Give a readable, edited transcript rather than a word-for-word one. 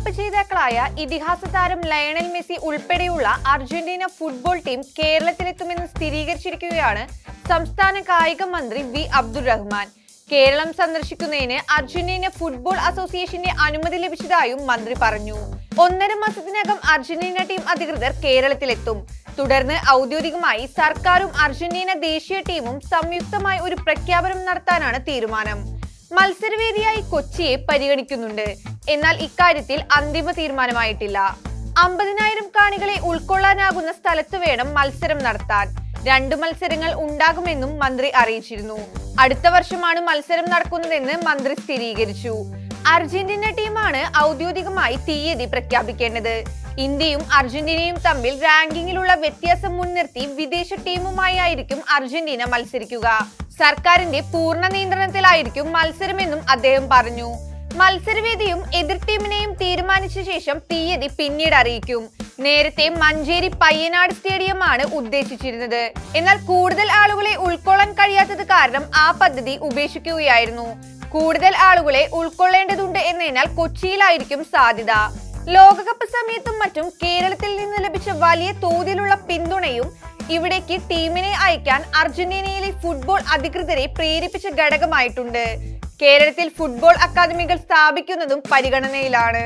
ലോകകപ്പ് ജേതാക്കളായ ഇതിഹാസ താരം ലയണൽ മെസ്സി ഉൾപ്പെടെയുള്ള അർജന്റീന ഫുട്ബോൾ ടീം കേരളത്തിലെത്തുമെന്ന് സ്ഥിരീകരിച്ചിരിക്കുകയാണ് സംസ്ഥാന കായിക മന്ത്രി വി അബ്ദുൾ റഹ്മാൻ. കേരളം സന്ദർശിക്കുന്നതിന് അർജന്റീന ഫുട്ബോൾ അസോസിയേഷന്റെ അനുമതി ലഭിച്ചതായും മന്ത്രി പറഞ്ഞു. 1.5 മാസത്തിനകം അർജന്റീന ടീം അധികൃതർ കേരളത്തിലെത്തും. തുടർന്ന് ഔദ്യോഗികമായി സർക്കാരും അർജന്റീന ദേശീയ ടീമും സംയുക്തമായി ഒരു പ്രഖ്യാപനം നടത്താനാണ് തീരുമാനം. മത്സരവേദിയായി കൊച്ചിയെ പരിഗണിക്കുന്നുണ്ട്. എന്നാൽ ഇക്കാര്യത്തിൽ അന്തിമ തീരുമാനമായിട്ടില്ല. 50,000 കാണികളെ ഉൾക്കൊള്ളാനാകുന്ന സ്ഥലത്ത് വേണം മത്സരം നടത്താൻ. 2 മത്സരങ്ങൾ ഉണ്ടാകുമെന്നും മന്ത്രി അറിയിച്ചിരുന്നു. അടുത്ത വർഷമാണ് മത്സരം നടക്കുന്നതെന്ന് മന്ത്രി സ്ഥിരീകരിച്ചു. അർജന്റീന ടീമാണ് ഔദ്യോഗികമായി തീയതി പ്രഖ്യാപിക്കേണ്ടത്. ഇന്ത്യയും അർജന്റീനയും തമ്മിൽ റാങ്കിങ്ങിലുള്ള വ്യത്യാസം മുൻനിർത്തി വിദേശ ടീമുമായി ആയിരിക്കും അർജന്റീന മത്സരിക്കുക. സർക്കാരിന്റെ പൂർണ്ണ നിയന്ത്രണത്തിലായിരിക്കും മത്സരമെന്നും അദ്ദേഹം പറഞ്ഞു. മത്സരവേദിയും എതിർ ടീമിനെയും തീരുമാനിച്ച ശേഷം തീയതി പിന്നീട് അറിയിക്കും. നേരത്തെ മഞ്ചേരി പയ്യനാട് സ്റ്റേഡിയമാണ് ഉദ്ദേശിച്ചിരുന്നത്. എന്നാൽ കൂടുതൽ ആളുകളെ ഉൾക്കൊള്ളാൻ കഴിയാത്തത് കാരണം ആ പദ്ധതി ഉപേക്ഷിക്കുകയായിരുന്നു. കൂടുതൽ ആളുകളെ ഉൾക്കൊള്ളേണ്ടതുണ്ട് എന്നതിനാൽ കൊച്ചിയിലായിരിക്കും സാധ്യത. ലോകകപ്പ് സമയത്തും മറ്റും കേരളത്തിൽ നിന്ന് ലഭിച്ച വലിയ തോതിലുള്ള പിന്തുണയും ഇവിടേക്ക് ടീമിനെ അയക്കാൻ അർജന്റീനയിലെ ഫുട്ബോൾ അധികൃതരെ പ്രേരിപ്പിച്ച ഘടകമായിട്ടുണ്ട്. കേരളത്തിൽ ഫുട്ബോൾ അക്കാദമികൾ സ്ഥാപിക്കുന്നതും പരിഗണനയിലാണ്.